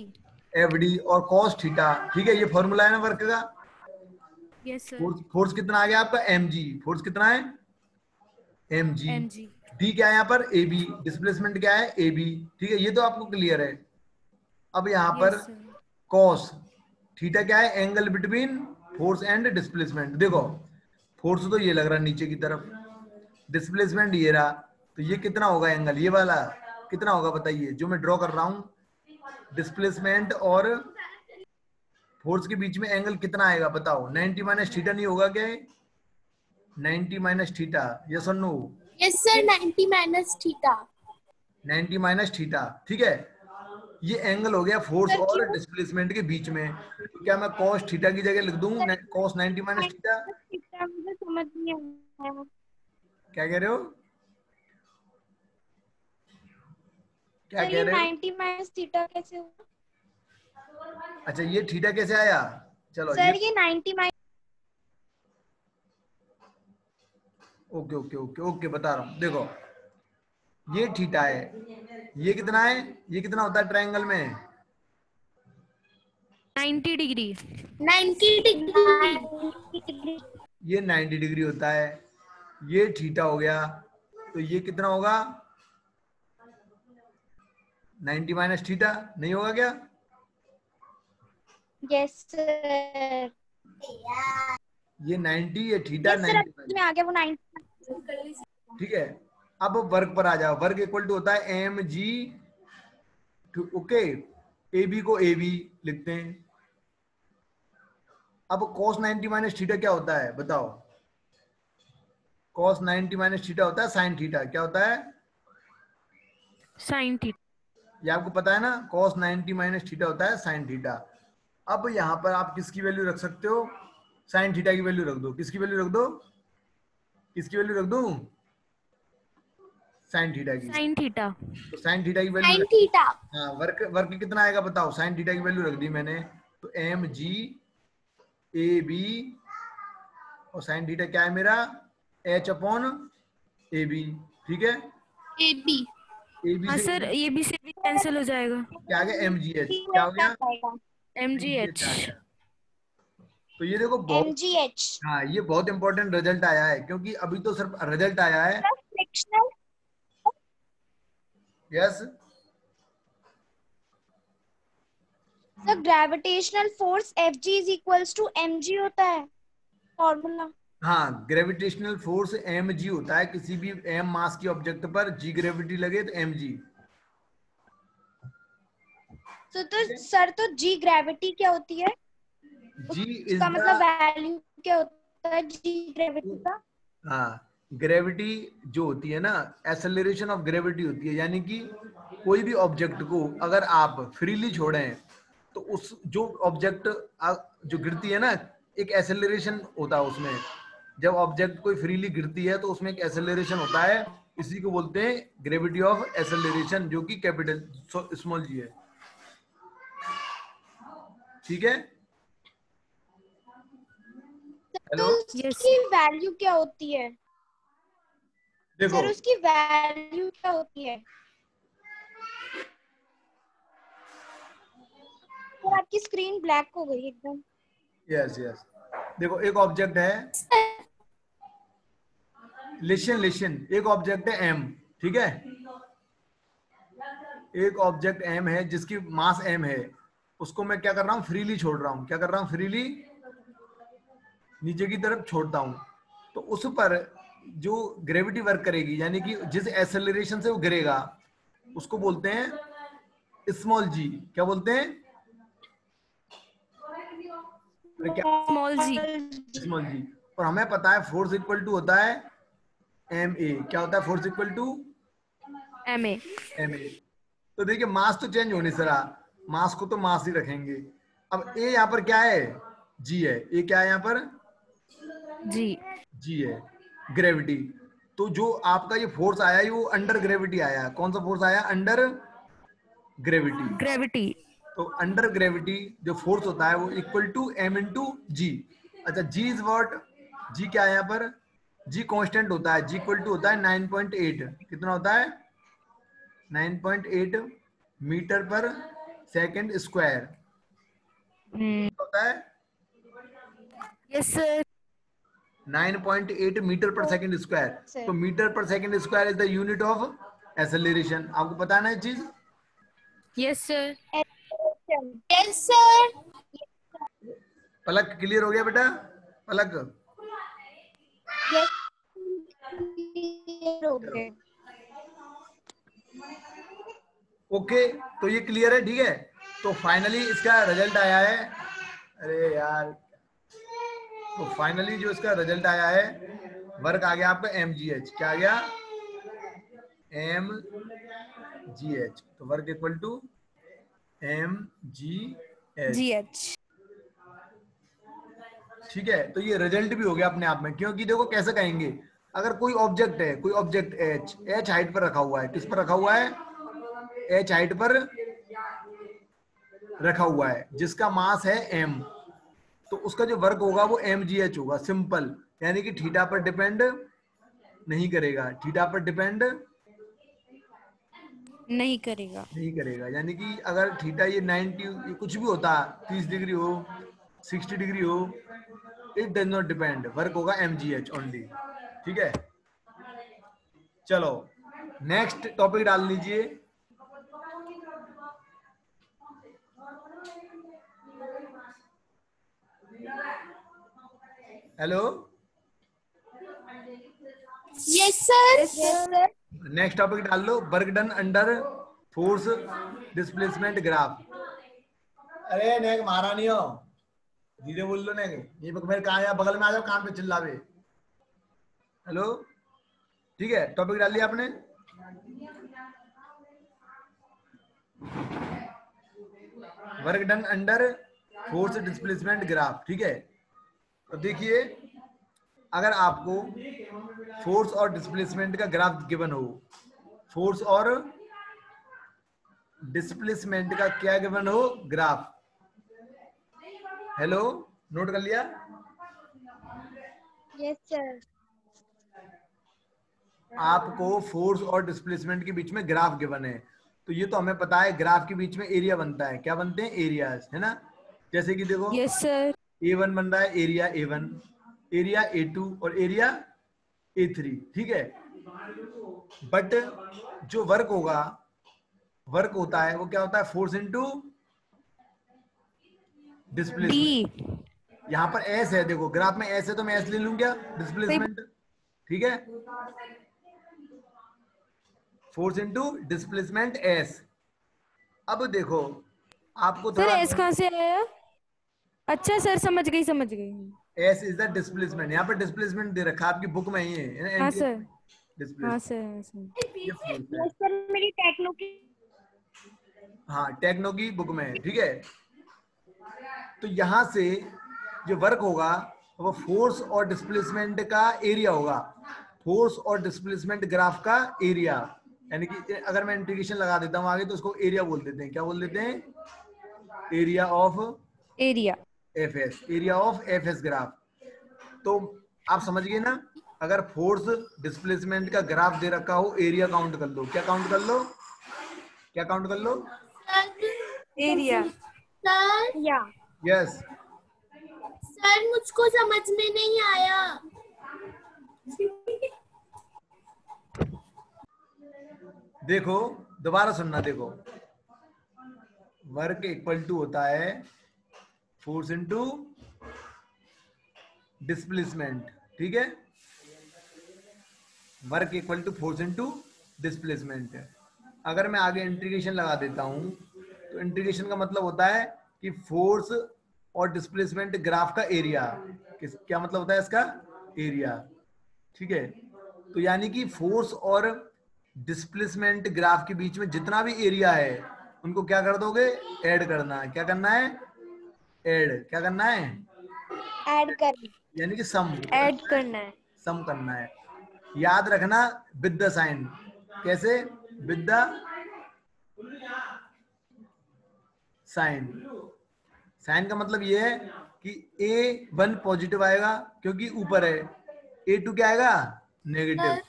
F D और कॉस थीटा। ठीक है, ये फॉर्मूला है ना वर्क का। Yes sir. फोर्स कितना आ गया आपका? M G. फोर्स कितना है? M g. M g. D क्या है यहाँ पर? A B. डिस्प्लेसमेंट क्या है? A B. ठीक है, ये तो आपको क्लियर है। अब यहाँ पर यस सर। कॉस थीटा क्या है? Angle between force and displacement. देखो फोर्स तो ये लग रहा है नीचे की तरफ, डिस्प्लेसमेंट ये रहा, तो ये कितना होगा एंगल, ये वाला कितना होगा बताइए जो मैं ड्रॉ कर रहा हूँ, डिस्प्लेसमेंट और फोर्स के बीच में एंगल कितना आएगा बताओ, 90 माइनस थीटा नहीं होगा क्या, 90 माइनस थीटा, यस और no, yes sir 90 minus theta. 90 minus theta, ठीक है। ये एंगल हो गया फोर्स सर और क्यों डिस्प्लेसमेंट के बीच में, तो क्या मैं cos थीटा की जगह लिख दूं cos 90 माइनस थीटा, थीटा मुझे समझ नहीं आया। क्या कह रहे हो, क्या सर कह ये रहे हो, 90 माइनस थीटा कैसे हुआ? अच्छा ये थीटा कैसे आया, चलो सर ये 90 minus, okay okay okay okay बता रहा हूँ, देखो ये थीटा है, ये कितना है, ये कितना होता है ट्रायंगल में, 90 डिग्री। 90 डिग्री। ये 90 डिग्री होता है, ये थीटा हो गया, तो ये कितना होगा 90 माइनस थीटा, नहीं होगा क्या, यस सर, ये 90 ये थीटा यस सर 90 अब में आ गया वो 90। ठीक है। अब वर्क पर आ जाओ, वर्क इक्वल टू होता है m g, okay, A B को ए बी लिखते हैं। अब cos 90 माइनस थीटा क्या होता है बताओ, cos 90 माइनस थीटा होता है साइन थीटा, क्या होता है, साइन थीटा। ये आपको पता है ना, cos 90 माइनस थीटा होता है साइन थीटा। अब यहाँ पर आप किसकी वैल्यू रख सकते हो, साइन थीटा की वैल्यू रख दो, किसकी वैल्यू रख दो, किसकी वैल्यू रख दो, साइन थीटा की, साइन थीटा। तो साइन थीटा की वैल्यू, साइन थीटा। हाँ वर्क वर्क कितना आएगा बताओ, साइन थीटा की वैल्यू रख दी मैंने, तो एम जी ए बी, और साइन थीटा क्या है मेरा, एच अपॉन ए बी, ठीक है, ए बी। ए बी हाँ से सर ये भी से भी कैंसिल हो जाएगा। क्या आ गया, एम जी एच, क्या हो गया, MGH। आ गया। तो ये देखो बहुत, MGH हाँ ये बहुत इंपॉर्टेंट रिजल्ट आया है, क्योंकि अभी तो सिर्फ रिजल्ट आया है, frictional, yes, sir gravitational force Fg is equals to mg होता है फॉर्मूला। हाँ ग्रेविटेशनल फोर्स एम जी होता है, किसी भी एम मास की ऑब्जेक्ट पर जी ग्रेविटी लगे तो एम जी, तो सर तो g ग्रेविटी क्या होती है, जी इज उसका द, मतलब वैल्यू क्या होता है g ग्रेविटी का? हाँ ग्रेविटी जो होती है ना, एक्सेलरेशन ऑफ ग्रेविटी होती है, यानी कि कोई भी ऑब्जेक्ट को अगर आप फ्रीली छोड़ें तो उस जो ऑब्जेक्ट जो गिरती है ना, एक एक्सेलरेशन होता है उसमें, जब ऑब्जेक्ट कोई फ्रीली गिरती है तो उसमें एक एक्सेलरेशन होता है, इसी को बोलते हैं ग्रेविटी ऑफ एक्सेलरेशन, जो कि कैपिटल स्मॉल जी है, ठीक है, तो हेलो, उसकी वैल्यू क्या होती है, देखो सर उसकी वैल्यू क्या होती है? सर आपकी स्क्रीन ब्लैक हो गई एकदम। यस यस, देखो एक ऑब्जेक्ट है, लिशन लिशन, एक ऑब्जेक्ट है एम, ठीक है, एक ऑब्जेक्ट एम है जिसकी मास एम है, उसको मैं क्या कर रहा हूँ, फ्रीली छोड़ रहा हूँ, क्या कर रहा हूँ, फ्रीली नीचे की तरफ छोड़ता हूँ, तो उस पर जो ग्रेविटी वर्क करेगी, यानी कि जिस एक्सेलरेशन से वो गिरेगा उसको बोलते हैं स्मॉल जी, क्या बोलते हैं, क्या, स्मॉल जी। स्मॉल जी। और हमें पता है फोर्स इक्वल टू होता है एम ए, क्या होता है force equal to MA। M A, तो देखिए मास तो चेंज होने से रहा, मास को तो मास ही रखेंगे। अब ए यहाँ पर क्या है, जी है, ए क्या है यहाँ पर, जी। जी है, ग्रेविटी। तो जो आपका ये फोर्स आया है वो अंडर ग्रेविटी आया, कौन सा फोर्स आया, अंडर ग्रेविटी। ग्रेविटी। तो अंडर ग्रेविटी जो फोर्स होता है वो इक्वल टू एम इंटू जी। अच्छा जी इज व्हाट, जी क्या है यहाँ पर, जी कांस्टेंट होता है, जी इक्वल टू होता है 9.8, कितना होता है 9.8 मीटर पर सेकंड स्क्वायर होता है, yes sir. 9.8 metre per second square. तो metre per second square is the unit of acceleration, आपको पता है ना ये चीज, yes sir. Yes sir. Palak clear हो गया बेटा, पलक ओके ओके, तो ये क्लियर है, ठीक है। तो फाइनली इसका रिजल्ट आया है, अरे यार, तो फाइनली जो इसका रिजल्ट आया है, वर्क आ गया आपका mgh। क्या आ गया? mgh। तो work equal to mgh, GH। ठीक है। तो ये रिजल्ट भी हो गया अपने आप में, क्योंकि देखो कैसे कहेंगे, अगर कोई ऑब्जेक्ट है, कोई ऑब्जेक्ट h हाइट पर रखा हुआ है, किस पर रखा हुआ है? h हाइट पर रखा हुआ है, जिसका मास है m, तो उसका जो वर्क होगा वो mgh होगा, सिंपल। यानी कि थीटा पर डिपेंड नहीं करेगा, थीटा पर डिपेंड नहीं करेगा। नहीं करेगा। यानी कि अगर थीटा ये 90 ये कुछ भी होता, 30 डिग्री हो, 60 डिग्री हो, it does not depend, work होगा mgh ओनली, ठीक है। चलो नेक्स्ट टॉपिक डाल लीजिए। Hello, yes sir. Next topic डाल लो, work done under force displacement graph. अरे नेक मारा नहीं हो, धीरे बोल लो। नेक ये मेरे कहा है, बगल में आ जाओ, कान पे चिल्लावे। हेलो, ठीक है, टॉपिक डाल लिया आपने। Work done under force displacement graph, ठीक है। तो देखिए, अगर आपको फोर्स और डिस्प्लेसमेंट का ग्राफ गिवन हो, फोर्स और डिस्प्लेसमेंट का क्या गिवन हो? ग्राफ। हेलो, नोट कर लिया? Yes sir. आपको फोर्स और डिस्प्लेसमेंट के बीच में ग्राफ गिवन है, तो ये तो हमें पता है, ग्राफ के बीच में एरिया बनता है। क्या बनते हैं? एरियाज, है ना। जैसे कि देखो, यस सर। A1 बन रहा है, एरिया A1, एरिया A2 और एरिया A3, ठीक है। बट जो वर्क होगा, वर्क होता है वो क्या होता है? Force into displacement. D। यहाँ पर एस है, देखो ग्राफ में एस है, तो मैं एस ले लूं क्या? डिस्प्लेसमेंट, ठीक है। Force into displacement S. अब देखो, आपको सर थोड़ा, S कहाँ से आया? अच्छा सर, समझ गई समझ गई। S is the displacement. यहाँ पर डिस्प्लेसमेंट दे रखा है आपकी बुक में ही है, हाँ सर। हाँ डिस्प्लेसमेंट, सर, हाँ सर। ये फोर्स है। यस सर, मेरी टेक्नो की हाँ, टेक्नो की बुक में है, ठीक है। तो यहां से जो वर्क होगा वो फोर्स और डिस्प्लेसमेंट का एरिया होगा, फोर्स और डिस्प्लेसमेंट ग्राफ का एरिया। यानी कि अगर मैं इंटीग्रेशन लगा देता हूं आगे, तो उसको एरिया बोल देते हैं। क्या बोल देते हैं? Area of area. FS, area of FS graph. तो आप समझ गए ना, अगर फोर्स डिस्प्लेसमेंट का ग्राफ दे रखा हो, एरिया काउंट कर लो। क्या काउंट कर लो? क्या काउंट कर लो? एरिया। सर या यस। सर मुझको समझ में नहीं आया। देखो, दोबारा सुनना, देखो, वर्क इक्वल टू होता है फोर्स इनटू डिस्प्लेसमेंट, ठीक है। Work equal to force into displacement. अगर मैं आगे इंटीग्रेशन लगा देता हूं, तो इंटीग्रेशन का मतलब होता है कि फोर्स और डिस्प्लेसमेंट ग्राफ का एरिया। क्या मतलब होता है इसका? एरिया, ठीक है। तो यानी कि फोर्स और डिस्प्लेसमेंट ग्राफ के बीच में जितना भी एरिया है, उनको क्या कर दोगे? ऐड करना है। क्या करना है? ऐड। क्या करना है? ऐड कर यानी कि सम। ऐड करना है। सम करना है। याद रखना, विद द साइन। कैसे? With the sign. साइन का मतलब ये है कि A1 पॉजिटिव आएगा क्योंकि ऊपर है, A2 क्या आएगा? नेगेटिव,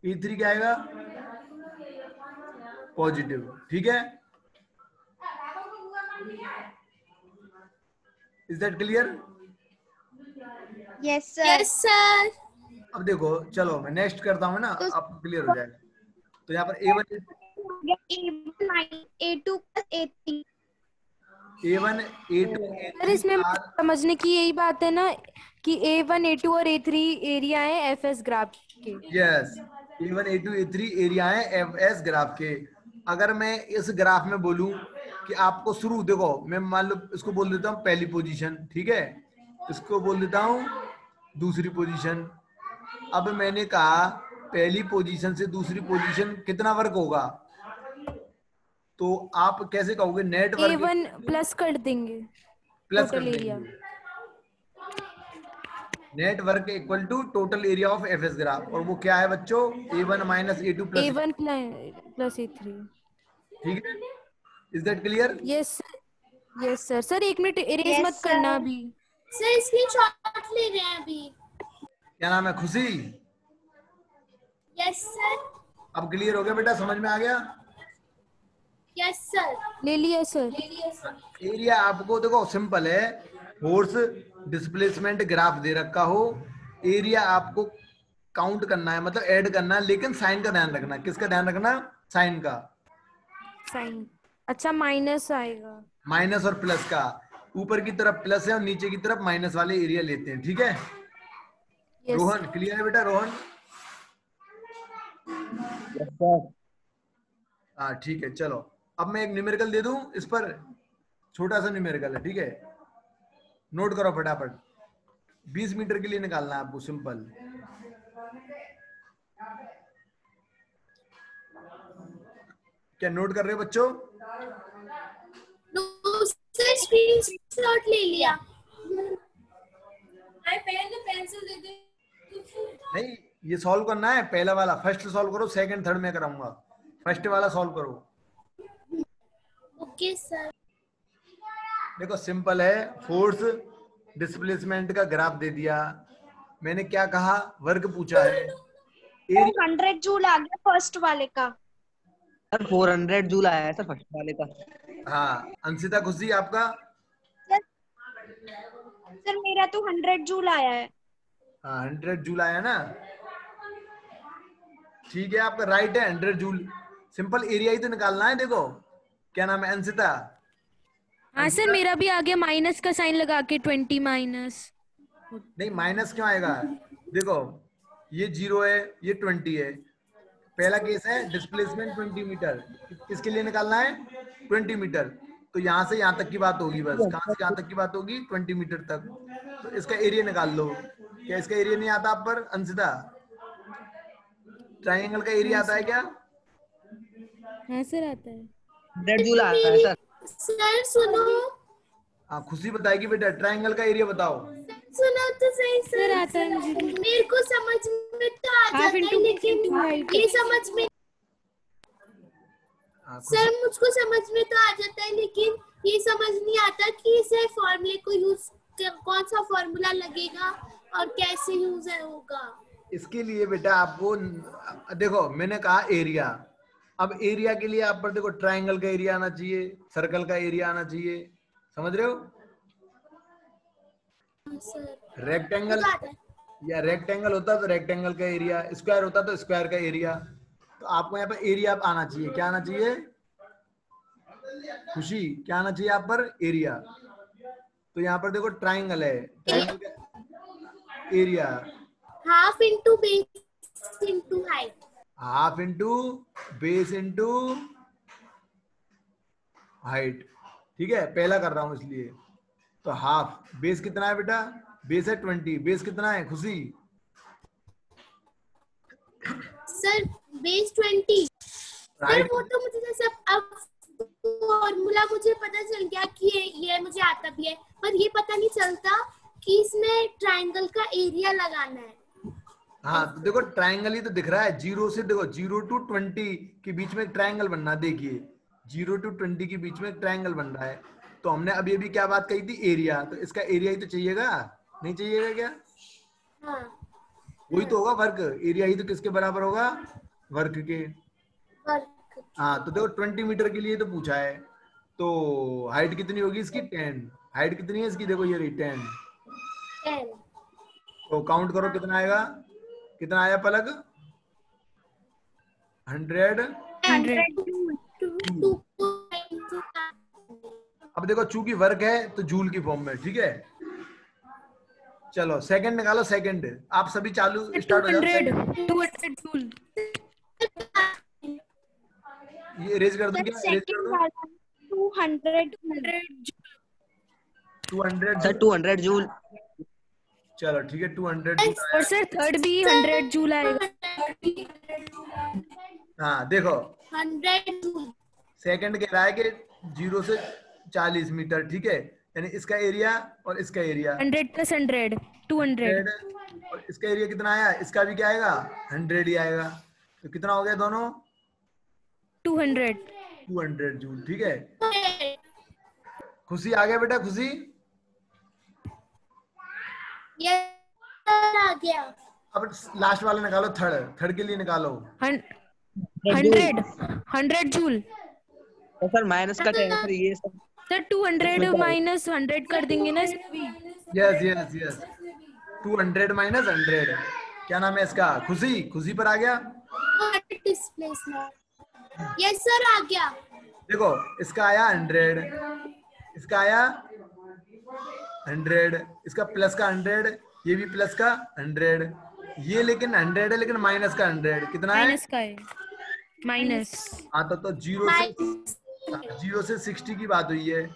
E3 क्या आएगा? पॉजिटिव, ठीक है। Is that clear? Yes sir. Yes sir. अब देखो, चलो मैं नेक्स्ट करता हूँ ना, तो आपको क्लियर हो जाएगा। तो यहाँ पर A1, A1 A2 plus A3 A1 A2 sir इसमें A3 समझने की यही बात है ना कि A1 A2 और A3 एरिया है एफएस ग्राफ के। Yes, A1 A2 A3 area है एफएस ग्राफ के। अगर मैं इस ग्राफ में बोलूं कि आपको शुरू, देखो मैं मान लो इसको बोल देता हूं पहली पोजीशन, ठीक है, इसको बोल देता हूं दूसरी पोजीशन। अब मैंने कहा पहली पोजीशन से दूसरी पोजीशन कितना वर्क होगा, तो आप कैसे कहोगे? नेटवर्क A1 प्लस कर देंगे प्लस कर टोटल एरिया। देंगे, net work equal to total area of FS graph, और वो क्या है बच्चों? A1 minus A2 plus, A1 plus A3। ठीक है, is that clear? Yes yes sir. Sir एक मिनट इरेज Yes, मत करना sir. अभी। सर स्क्रीनशॉट ले रहे हैं अभी। क्या नाम है? खुशी। Yes sir. अब क्लियर हो गया बेटा, समझ में आ गया? Yes sir. ले लिया सर। एरिया आपको देखो सिंपल है, फोर्स डिस्प्लेसमेंट ग्राफ दे रखा हो, एरिया आपको काउंट करना है, मतलब ऐड करना है, लेकिन साइन का ध्यान रखना। किसका ध्यान रखना? साइन का। साइन अच्छा माइनस आएगा। माइनस और प्लस का, ऊपर की तरफ प्लस है और नीचे की तरफ माइनस वाले एरिया लेते हैं, ठीक है? यस रोहन क्लियर है बेटा? Rohan yes sir. हाँ ठीक है, चलो अब मैं एक न्यूमेरिकल दे दूं इस पर, छोटा सा न्यूमेरिकल है, ठीक है, नोट करो फटाफट। 20 मीटर के लिए निकालना है आपको, सिंपल। क्या नोट कर रहे हो बच्चों? नो सर स्क्रीनशॉट ले लिया। पेंसिल दे दे। नहीं, ये सॉल्व करना है, पहला वाला फर्स्ट सॉल्व करो, सेकंड थर्ड में कराऊंगा, फर्स्ट वाला सॉल्व करो। Okay sir. देखो सिंपल है, फोर्स डिस्प्लेसमेंट का ग्राफ दे दिया, मैंने क्या कहा? वर्क पूछा है, एरिया 100 जूल आ गया फर्स्ट वाले का। सर 400 जूल आया है सर फर्स्ट वाले का। हाँ अंशिता, खुशी आपका? सर मेरा तो 100 जूल आया है। हाँ 100 जूल आया ना, ठीक है, आपका राइट है 100 जूल। सिंपल एरिया ही तो निकालना है। देखो क्या नाम है? अंशिता। हाँ सर मेरा भी आ गया माइनस का साइन लगा के 20 माइनस। नहीं माइनस क्यों आएगा? देखो ये 0 है, ये 20 है, पहला केस है डिस्प्लेसमेंट 20 मीटर, किसके लिए निकालना है? 20 मीटर। तो यहाँ से यहाँ तक की बात होगी, बस कहाँ से कहाँ तक की बात होगी? 20 मीटर तक। तो इसका एरिया निकाल लो। क्या इसका एरिया नहीं आता आप पर अंशिता? ट्राइंगल का एरिया आता है क्या? हाँ सर आता है। 100 जूल आता है सर। सर सुनो। हाँ खुशी बताएगी बेटा, ट्राइंगल का एरिया बताओ। सुनो तो सही सर आता है मुझे भी। मेरे को समझ में तो आ हाफ जाता है इंटू लेकिन हाइट। ये समझ में हाँ, खुशी। सर मुझको समझ में तो आ जाता है लेकिन ये समझ नहीं आता कि इसे फॉर्मूले को यूज कौन सा फॉर्मूला लगेगा और कैसे यूज होगा। इसके लिए बेटा आपको देखो मैंने कहा एरिया, अब एरिया के लिए आप पर देखो ट्राइंगल का एरिया आना चाहिए, सर्कल का एरिया आना चाहिए, समझ रहे हो? सर रेक्टेंगल तो आता है। या रेक्टेंगल होता तो रेक्टेंगल का एरिया, स्क्वायर होता तो स्क्वायर का एरिया। तो आपको यहाँ पर एरिया आना चाहिए, क्या आना चाहिए खुशी? क्या आना चाहिए आप पर? एरिया। तो यहाँ पर देखो ट्राइंगल है, ट्राइंगल का area half into base into height. Half into base into height, ठीक है, पहला कर रहा हूं इसलिए। तो हाफ, बेस कितना है बेटा? बेस है 20, बेस कितना है खुशी? Sir base 20। Sir right. वो तो मुझे जैसे अब फॉर्मूला मुझे पता चल गया कि ये मुझे आता भी है, पर ये पता नहीं चलता कि इसमें ट्रायंगल का एरिया लगाना है। हाँ तो देखो ट्राइंगल ही तो दिख रहा है, 0 से देखो 0 to 20 के बीच में एक ट्राइंगल बनना, देखिए 0 to 20 के बीच में एक ट्राइंगल बन रहा है। तो हमने अभी अभी क्या बात कही थी? एरिया। तो इसका एरिया ही तो चाहिएगा, नहीं चाहिएगा क्या? हाँ वही तो होगा वर्क, एरिया ही तो किसके बराबर होगा? वर्क के। वर्क। हाँ तो देखो 20 मीटर के लिए तो पूछा है, तो हाइट कितनी होगी इसकी? 10। हाइट कितनी है इसकी? देखो ये रही 10। 10। तो काउंट करो कितना आएगा, कितना आया पलक? 100। 100। अब देखो चूंकि वर्क है तो जूल की फॉर्म में, ठीक है। चलो सेकंड निकालो, सेकंड आप सभी चालू स्टार्ट हो जाओ। 200 जूल। ये इरेज कर दूं सर क्या? इरेज कर सेकंड दूं? वाला 200 200 सर 200 जूल। चलो ठीक है 200 और सर थर्ड भी 100 जूल आएगा। हाँ देखो 100 जूल। सेकंड कह रहा है कि 0 से 40 मीटर, ठीक है, यानी इसका एरिया और इसका एरिया 100 + 100 200। और इसका एरिया कितना आया, इसका भी क्या आएगा 100 ही आएगा, तो कितना हो गया दोनों 200। 200 जूल, ठीक है। खुशी आ गया बेटा, खुशी ये आ गया। अब लास्ट वाला निकालो, थर्ड, थर्ड के लिए निकालो। 100 जूल। तो सर माइनस का टाइम सर ये सब। सर 200 माइनस 100 कर देंगे ना इसमें भी। यस यस यस 200 माइनस 100, क्या नाम है इसका, खुशी, खुशी पर आ गया। डिस्प्लेसमेंट। यस सर आ गया। देखो इसका आया 100, इसका आया 100, इसका प्लस का 100, ये भी प्लस का 100, ये लेकिन 100 है लेकिन माइनस का 100, कितना है माइनस का है, माइनस। हाँ तो 0 से 60 की बात हुई है,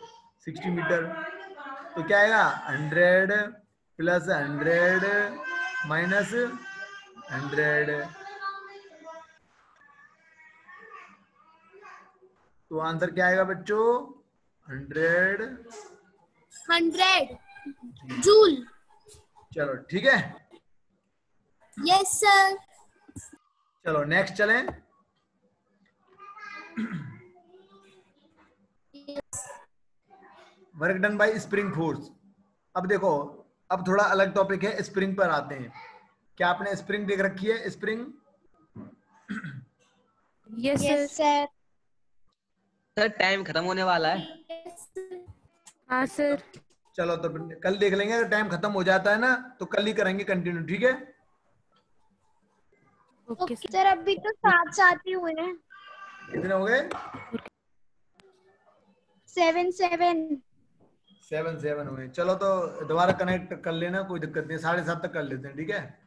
60 मीटर, तो क्या आएगा 100 प्लस 100 माइनस 100, तो आंसर क्या आएगा बच्चों 100 जूल। चलो ठीक है, यस सर। चलो नेक्स्ट चलें। Work done bye spring force. अब देखो अब थोड़ा अलग टॉपिक है, स्प्रिंग पर आते हैं। क्या आपने स्प्रिंग देख रखी है, spring? Yes yes sir. Sir. Sir time खत्म होने वाला है। हाँ सर। चलो तो कल देख लेंगे, अगर टाइम खत्म हो जाता है ना तो कल ही करेंगे कंटिन्यू, ठीक है। Okay sir. सर अभी तो साथ साथ ही हुए हैं। कितने हो गए? 7 7 हुए। चलो तो दोबारा कनेक्ट कर लेना, कोई दिक्कत नहीं, 7:30 तक कर लेते हैं, ठीक है।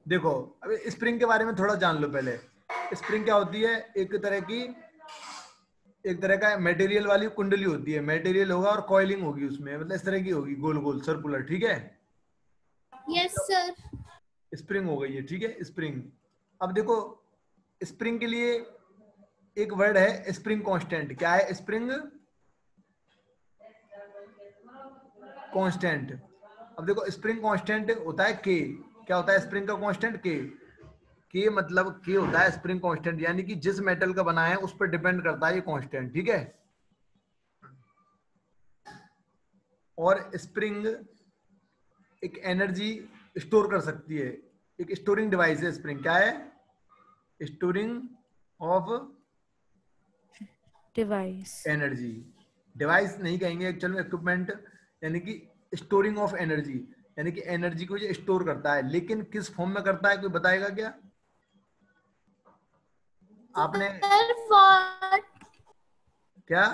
देखो अब स्प्रिंग के बारे में थोड़ा जान लो पहले। स्प्रिंग क्या होती है, एक तरह का मटेरियल वाली कुंडली होती है, मटेरियल होगा और कॉइलिंग होगी उसमें, मतलब इस तरह की होगी, गोल गोल सर्कुलर, ठीक है। Yes sir. स्प्रिंग हो गई है, ठीक है, स्प्रिंग। अब देखो स्प्रिंग के लिए एक वर्ड है स्प्रिंग कांस्टेंट। क्या है स्प्रिंग कांस्टेंट? अब देखो स्प्रिंग कांस्टेंट होता है के। क्या होता है स्प्रिंग का कांस्टेंट? के मतलब के होता है स्प्रिंग कांस्टेंट, यानी कि जिस मेटल का बना है उस पर डिपेंड करता है ये कांस्टेंट, ठीक है। और स्प्रिंग एक एनर्जी स्टोर कर सकती है, एक स्टोरिंग डिवाइस है स्प्रिंग। क्या है? Storing of device. Energy. Device नहीं कहेंगे एक्चुअल में, इक्विपमेंट, यानी कि स्टोरिंग ऑफ एनर्जी, यानी कि एनर्जी को ये स्टोर करता है, लेकिन किस फॉर्म में करता है कोई बताएगा क्या आपने? क्या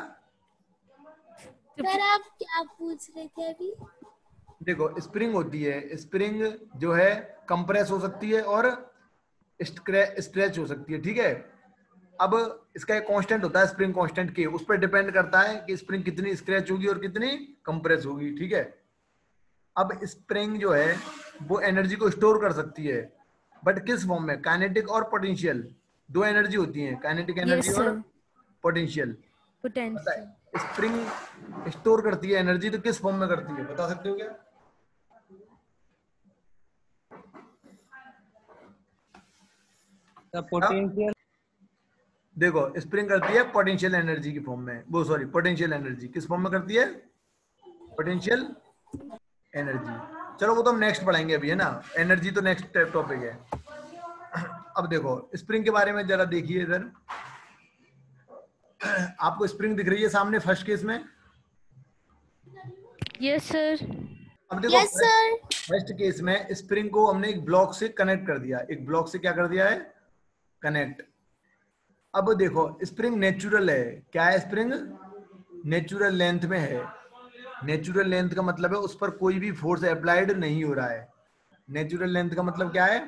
सर आप क्या पूछ रहे थे अभी? देखो स्प्रिंग होती है, स्प्रिंग जो है कंप्रेस हो सकती है और स्ट्रेच हो सकती है, ठीक है। अब इसका एक कांस्टेंट होता है स्प्रिंग कांस्टेंट के, उस पर डिपेंड करता है कि स्प्रिंग कितनी स्ट्रेच होगी और कितनी कंप्रेस होगी, ठीक है। अब स्प्रिंग जो है वो एनर्जी को स्टोर कर सकती है, बट किस फॉर्म में? काइनेटिक और पोटेंशियल, दो एनर्जी होती है, काइनेटिक एनर्जी और पोटेंशियल। पोटेंशियल। स्प्रिंग स्टोर करती है एनर्जी, तो किस फॉर्म में करती है बता सकते हो क्या? पोटेंशियल। देखो स्प्रिंग करती है पोटेंशियल एनर्जी की फॉर्म में, वो सॉरी पोटेंशियल एनर्जी किस फॉर्म में करती है? Potential energy. चलो वो तो हम नेक्स्ट पढ़ेंगे अभी, है ना, एनर्जी तो नेक्स्ट टॉपिक है। अब देखो स्प्रिंग के बारे में जरा देखिए इधर, आपको स्प्रिंग दिख रही है सामने फर्स्ट केस में? Yes sir. अब देखो यस सर। फर्स्ट केस में स्प्रिंग को हमने एक ब्लॉक से कनेक्ट कर दिया, एक ब्लॉक से क्या कर दिया है? कनेक्ट। अब देखो स्प्रिंग नेचुरल है, क्या है स्प्रिंग? नेचुरल लेंथ में है। नेचुरल लेंथ का मतलब है उस पर कोई भी फोर्स अप्लाइड नहीं हो रहा है। नेचुरल लेंथ का मतलब क्या है?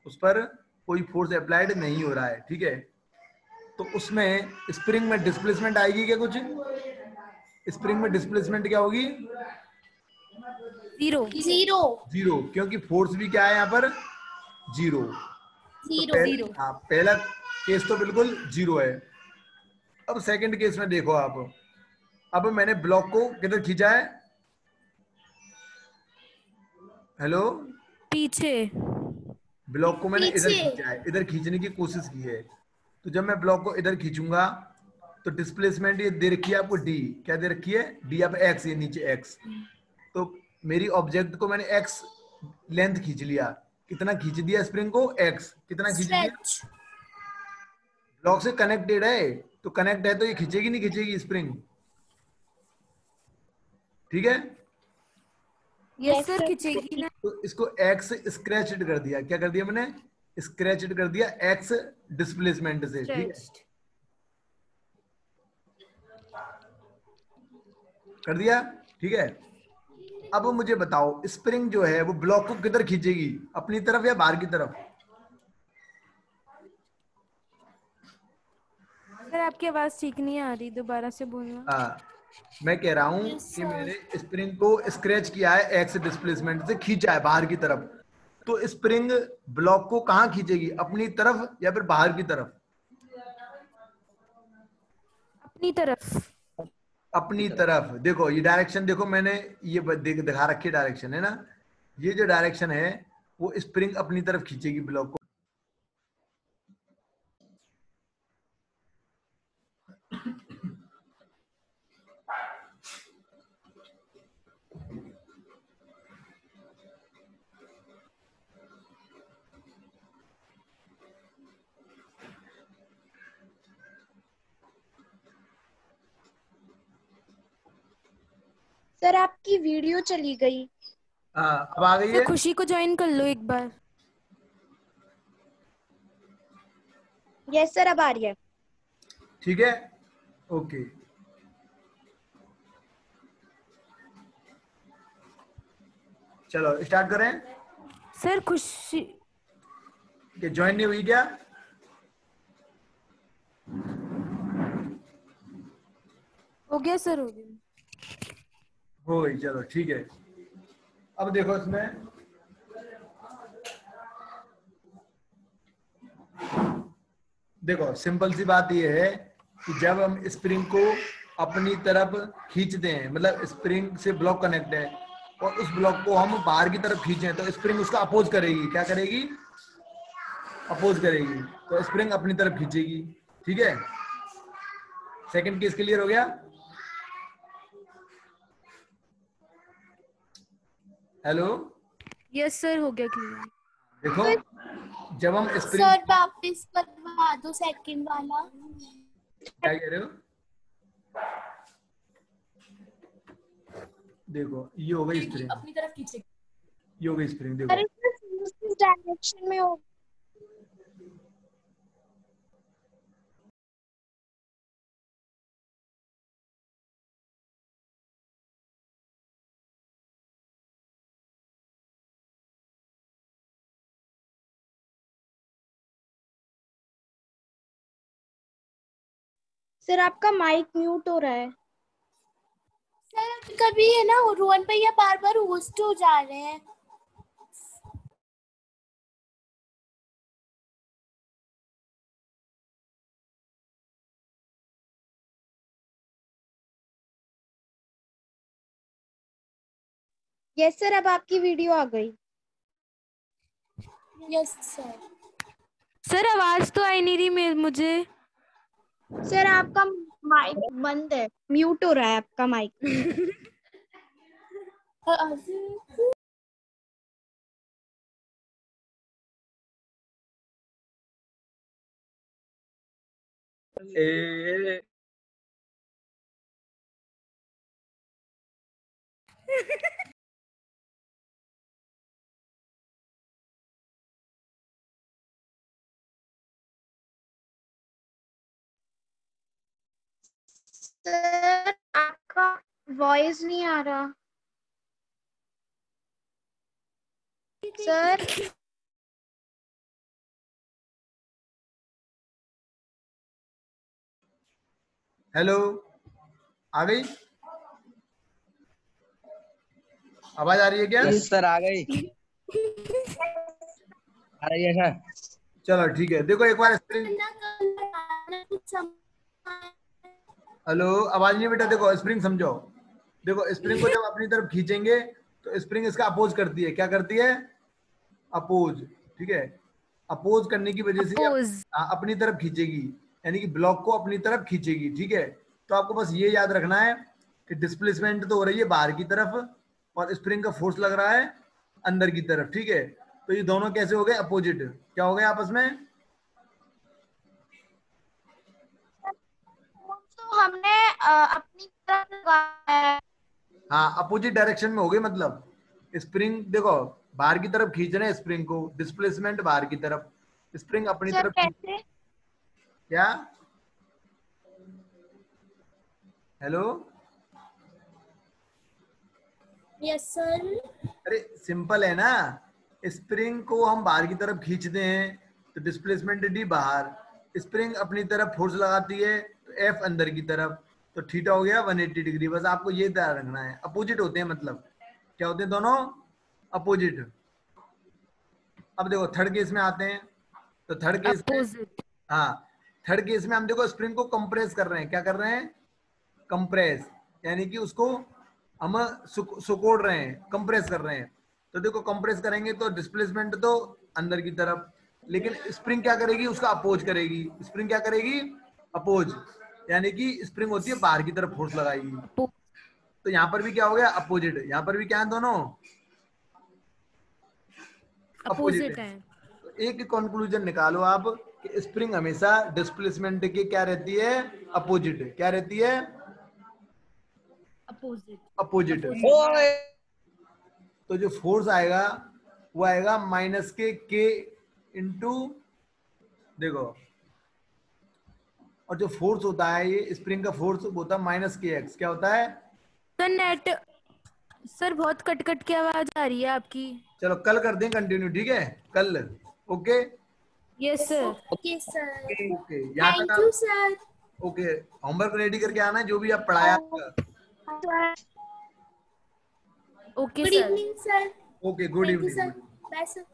उस पर कोई फोर्स अप्लाइड नहीं हो रहा है, ठीक है। तो उसमें स्प्रिंग में डिस्प्लेसमेंट आएगी क्या कुछ? स्प्रिंग में डिस्प्लेसमेंट क्या होगी? जीरो। जीरो। जीरो, क्योंकि फोर्स भी क्या है यहाँ पर? जीरो। तो जीरो। पहला केस तो बिल्कुल जीरो है। अब सेकंड केस में देखो आप, अब मैंने ब्लॉक को किधर खींचा है? हेलो, पीछे। ब्लॉक को मैंने इधर पीछे। खींचा है, इधर खींचने की कोशिश की है। तो जब मैं ब्लॉक को इधर खींचूंगा तो डिस्प्लेसमेंट ये दे रखी है आपको डी, क्या दे रखी है? डी आप एक्स, ये नीचे एक्स। तो मेरी ऑब्जेक्ट को मैंने एक्स लेंथ खींच लिया। कितना खींच दिया स्प्रिंग को? एक्स। कितना खींच दिया? स्ट्रेच। ब्लॉक से कनेक्टेड है, तो कनेक्ट है तो ये खींचेगी नहीं खींचेगी स्प्रिंग? ठीक है। यस सर, खींचेगी ना। तो इसको एक्स स्क्रैचड कर दिया। क्या कर दिया मैंने? स्क्रैचड कर दिया एक्स डिस्प्लेसमेंट से, ठीक है। स्ट्रेच्ड। कर दिया, ठीक है। अब मुझे बताओ स्प्रिंग जो है वो ब्लॉक को किधर खींचेगी? अपनी तरफ या बाहर की तरफ? सर आपकी आवाज ठीक नहीं आ रही, दोबारा से बोलना। हाँ, मैं कह रहा हूं Yes, कि sir. मैंने स्प्रिंग को स्क्रैच किया है, एक्स डिस्प्लेसमेंट से खींचा है बाहर की तरफ। तो स्प्रिंग ब्लॉक को कहां खींचेगी? अपनी तरफ या फिर बाहर की तरफ? अपनी तरफ। अपनी तरफ। देखो ये डायरेक्शन, देखो मैंने ये दिखा रखी डायरेक्शन है ना, ये जो डायरेक्शन है वो स्प्रिंग अपनी तरफ खींचेगी ब्लॉक को। सर आपकी वीडियो चली गई। हाँ, अब आ गई सर है। खुशी को ज्वाइन कर लो एक बार। यस सर, अब आ रही है। ठीक है, ओके। चलो स्टार्ट करें। सर खुशी। कि ज्वाइन नहीं हुई क्या? हो गया सर, हो गया। हो गई, चलो ठीक है। अब देखो इसमें देखो सिंपल सी बात यह है कि जब हम स्प्रिंग को अपनी तरफ खींचते हैं, मतलब स्प्रिंग से ब्लॉक कनेक्ट है और उस ब्लॉक को हम बाहर की तरफ खींचे तो स्प्रिंग उसका अपोज करेगी। क्या करेगी? अपोज करेगी। तो स्प्रिंग अपनी तरफ खींचेगी, ठीक है। सेकंड केस क्लियर हो गया? हेलो, यस सर, हो गया क्लियर। देखो जब हम स्प्रिंग, सर वापस करवा दो सेकंड वाला। क्या कह रहे हो? देखो ये हो गई स्प्रिंग, अपनी तरफ खींचे। ये हो गई स्प्रिंग। अरे देखो सर इस डायरेक्शन में हो। सर आपका माइक म्यूट हो रहा है। सर कभी है ना रोहन भैया बार बार होस्ट हो जा रहे हैं। यस सर, अब आपकी वीडियो आ गई। Yes sir. सर आवाज तो आई नहीं रही मुझे। सर आपका माइक बंद है, म्यूट हो रहा है आपका माइक। ए, सर आपका वॉइस नहीं आ रहा सर। हेलो, आ गई? आवाज आ रही है क्या? यस सर, आ गई। आ रही है सर। चलो ठीक है, देखो एक बार स्प्रिंग। हेलो, आवाज नहीं बेटा। देखो स्प्रिंग समझो। देखो स्प्रिंग को जब अपनी तरफ खींचेंगे तो स्प्रिंग इसका अपोज करती है। क्या करती है? अपोज। ठीक है, अपोज करने की वजह से ये अपोज। अपनी तरफ खींचेगी, यानी कि ब्लॉक को अपनी तरफ खींचेगी। ठीक है, तो आपको बस ये याद रखना है कि डिस्प्लेसमेंट तो हो रही है बाहर की तरफ और स्प्रिंग का फोर्स लग रहा है अंदर की तरफ। ठीक है, तो ये दोनों कैसे हो गए? अपोजिट। क्या हो गए आपस में? तो हमने अपनी तरफ लगाया है। हाँ, अपोजिट डायरेक्शन में हो गए। मतलब स्प्रिंग देखो बाहर की तरफ खींच रहे हैं स्प्रिंग को, डिस्प्लेसमेंट बाहर की तरफ, स्प्रिंग अपनी सर तरफ कैसे? क्या? Hello, yes sir. अरे सिंपल है ना। स्प्रिंग को हम बाहर की तरफ खींचते हैं तो डिस्प्लेसमेंट डी बाहर, स्प्रिंग अपनी तरफ फोर्स लगाती है तो एफ अंदर की तरफ, तो थीटा हो गया 180 डिग्री। बस आपको ये ध्यान रखना है, अपोजिट होते हैं। मतलब क्या होते हैं दोनों? अपोजिट। अब देखो थर्ड केस में आते हैं। तो थर्ड केस में, अपोजिट। हाँ, थर्ड केस में हम देखो स्प्रिंग को कंप्रेस कर रहे हैं। क्या कर रहे हैं? कंप्रेस, यानी कि उसको हम सुकोड़ रहे हैं, कंप्रेस कर रहे हैं। तो देखो कंप्रेस करेंगे तो डिस्प्लेसमेंट तो अंदर की तरफ, लेकिन स्प्रिंग क्या करेगी? उसका अपोज करेगी। स्प्रिंग क्या करेगी? अपोज, यानी कि स्प्रिंग होती है बाहर की तरफ फोर्स लगाएगी। तो यहाँ पर भी क्या हो गया? अपोजिट। यहाँ पर भी क्या है? दोनों अपोजिट अपोजिट है। है। तो एक कंक्लूजन निकालो आप कि स्प्रिंग हमेशा डिस्प्लेसमेंट के क्या रहती है? अपोजिट। क्या रहती है? अपोजिट। अपोजिट। ओए, तो जो फोर्स आएगा वो आएगा माइनस के इंटू, देखो, और जो फोर्स होता है ये स्प्रिंग का फोर्स होता है माइनस के एक्स। क्या होता है? सर नेट, सर बहुत कट कट की आवाज आ रही है आपकी। चलो कल कर दें कंटिन्यू, ठीक है? कल। Okay yes sir. Okay sir. Okay, यहाँ तक थैंक यू आप। सर। ओके, होमवर्क रेडी करके आना है जो भी आप पढ़ाया आपका। Okay good sir. Evening sir. Okay, good thank you evening. Sir. Bye sir.